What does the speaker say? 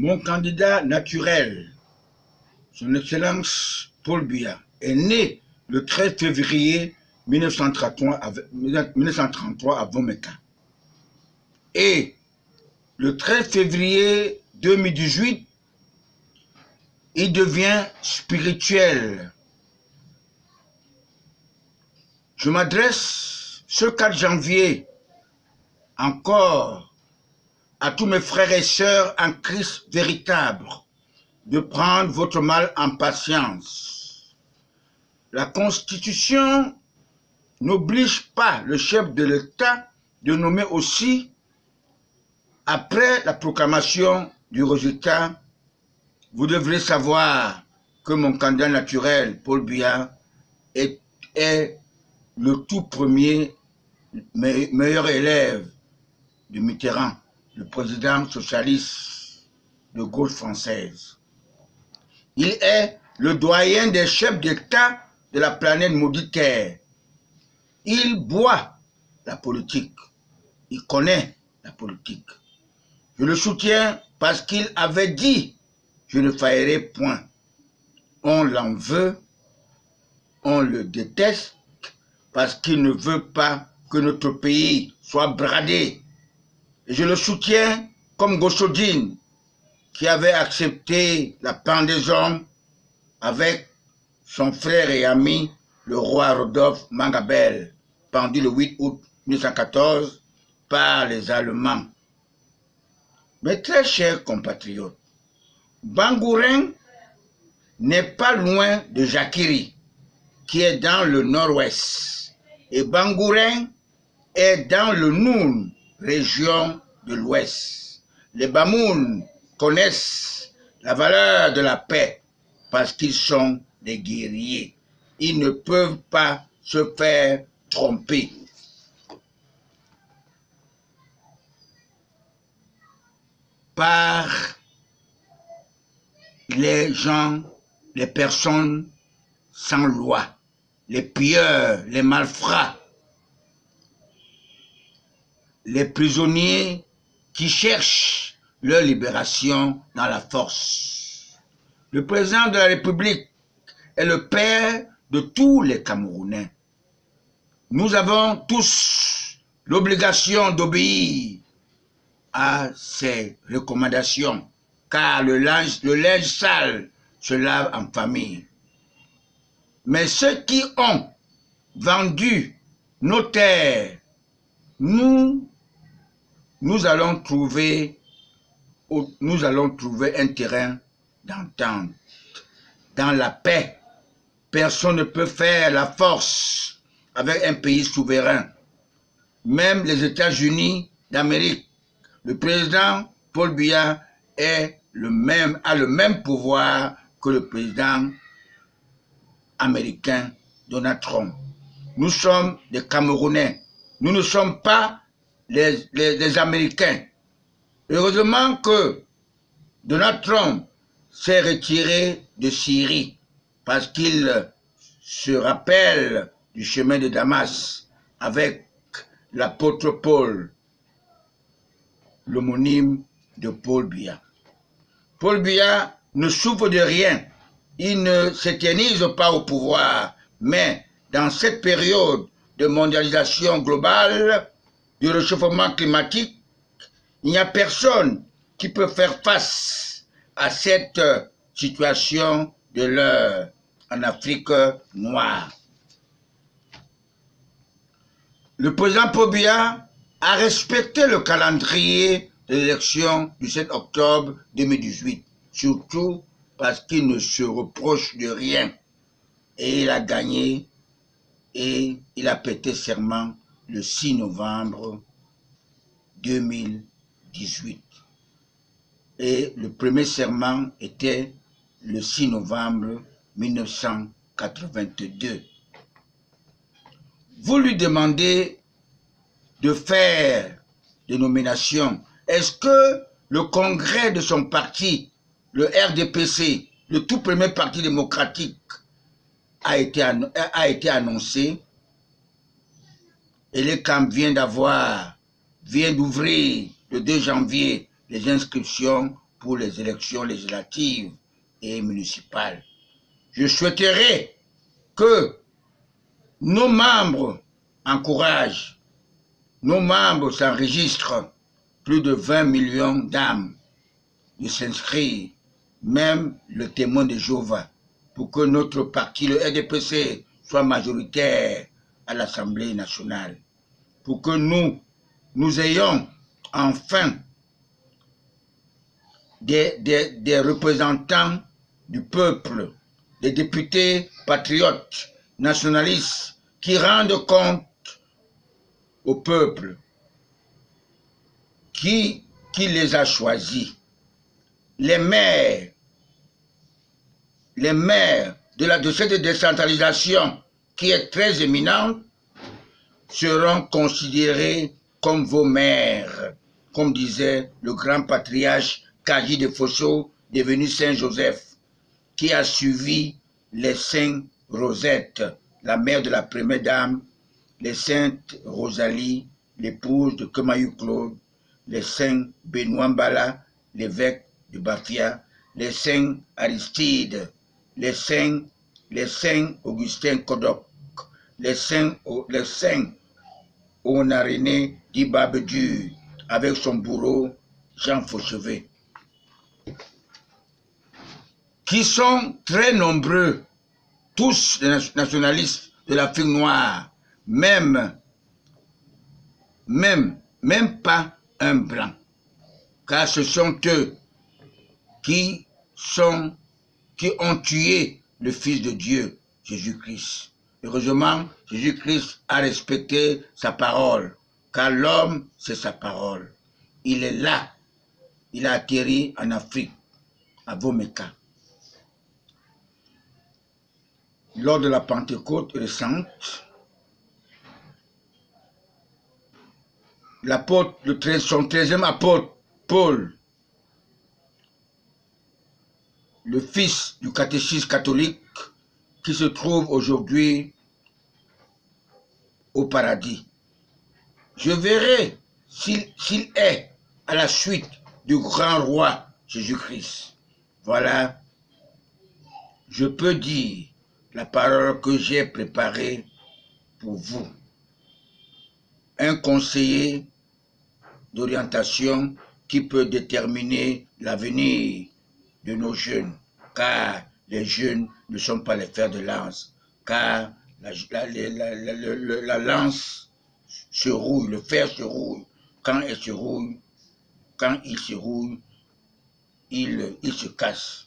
Mon candidat naturel, son Excellence Paul Biya, est né le 13 février 1933 à Vomeka. Et le 13 février 2018, il devient spirituel. Je m'adresse ce 4 janvier encore à tous mes frères et sœurs en Christ véritable de prendre votre mal en patience. La Constitution n'oblige pas le chef de l'État de nommer aussi, après la proclamation du résultat, vous devrez savoir que mon candidat naturel, Paul Biya, est le tout premier meilleur élève de Mitterrand, le président socialiste de gauche française. Il est le doyen des chefs d'État de la planète maudite Terre. Il boit la politique. Il connaît la politique. Je le soutiens parce qu'il avait dit « Je ne faillirai point ». On l'en veut, on le déteste parce qu'il ne veut pas que notre pays soit bradé. Et je le soutiens comme Goshodine, qui avait accepté la pendaison avec son frère et ami, le roi Rodolphe Mangabel, pendu le 8 août 1914 par les Allemands. Mes très chers compatriotes, Bangoureng n'est pas loin de Jakiri, qui est dans le nord-ouest. Et Bangoureng est dans le Noun, région de l'ouest. Les Bamoun connaissent la valeur de la paix parce qu'ils sont des guerriers. Ils ne peuvent pas se faire tromper. Par les gens, les personnes sans loi, les pilleurs, les malfrats, les prisonniers qui cherchent leur libération dans la force. Le président de la République est le père de tous les Camerounais. Nous avons tous l'obligation d'obéir à ses recommandations, car le linge sale se lave en famille. Mais ceux qui ont vendu nos terres, nous allons trouver un terrain d'entente. Dans la paix, personne ne peut faire la force avec un pays souverain. Même les États-Unis d'Amérique, le président Paul Biya a le même pouvoir que le président américain Donald Trump. Nous sommes des Camerounais. Nous ne sommes pas les Américains. Heureusement que Donald Trump s'est retiré de Syrie parce qu'il se rappelle du chemin de Damas avec l'apôtre Paul, l'homonyme de Paul Biya. Paul Biya ne souffre de rien. Il ne s'éternise pas au pouvoir, mais dans cette période de mondialisation globale, du réchauffement climatique, il n'y a personne qui peut faire face à cette situation de l'heure en Afrique noire. Le président Paul Biya a respecté le calendrier de l'élection du 7 octobre 2018, surtout parce qu'il ne se reproche de rien. Et il a gagné et il a prêté serment le 6 novembre 2018. Et le premier serment était le 6 novembre 1982. Vous lui demandez de faire des nominations. Est-ce que le congrès de son parti, le RDPC, le tout premier parti démocratique, a été annoncé? Et les camps vient d'ouvrir le 2 janvier les inscriptions pour les élections législatives et municipales. Je souhaiterais que nos membres encouragent, nos membres s'enregistrent, plus de 20 millions d'âmes de s'inscrire, même le témoin de Jéhovah, pour que notre parti, le RDPC, soit majoritaire à l'Assemblée nationale, pour que nous ayons enfin des représentants du peuple, des députés patriotes, nationalistes, qui rendent compte au peuple qui les a choisis. Les maires de cette décentralisation qui est très éminente seront considérés comme vos maires, comme disait le grand patriarche Kaji de Fosso, devenu Saint Joseph, qui a suivi les saintes Rosette, la mère de la première dame, les saintes Rosalie, l'épouse de Kemayou Claude, les saints Benoît Mbala, l'évêque de Bafia, les saints Aristide, les saints Augustin Kodok, les saints Onarené d'Ibabedu, avec son bourreau Jean Fauchevet, qui sont très nombreux, tous les nationalistes de l'Afrique noire, même pas un blanc, car ce sont eux qui ont tué le Fils de Dieu, Jésus-Christ. Heureusement, Jésus-Christ a respecté sa parole, car l'homme, c'est sa parole. Il est là, il a atterri en Afrique, à Vomeka. Lors de la Pentecôte récente, son 13e apôtre, Paul, le fils du catéchisme catholique, qui se trouve aujourd'hui au paradis. Je verrai s'il est à la suite du grand roi Jésus-Christ. Voilà, je peux dire la parole que j'ai préparée pour vous. Un conseiller d'orientation qui peut déterminer l'avenir de nos jeunes, car les jeunes ne sont pas les fers de lance, car la lance se rouille, le fer se rouille. Quand il se rouille, il se casse.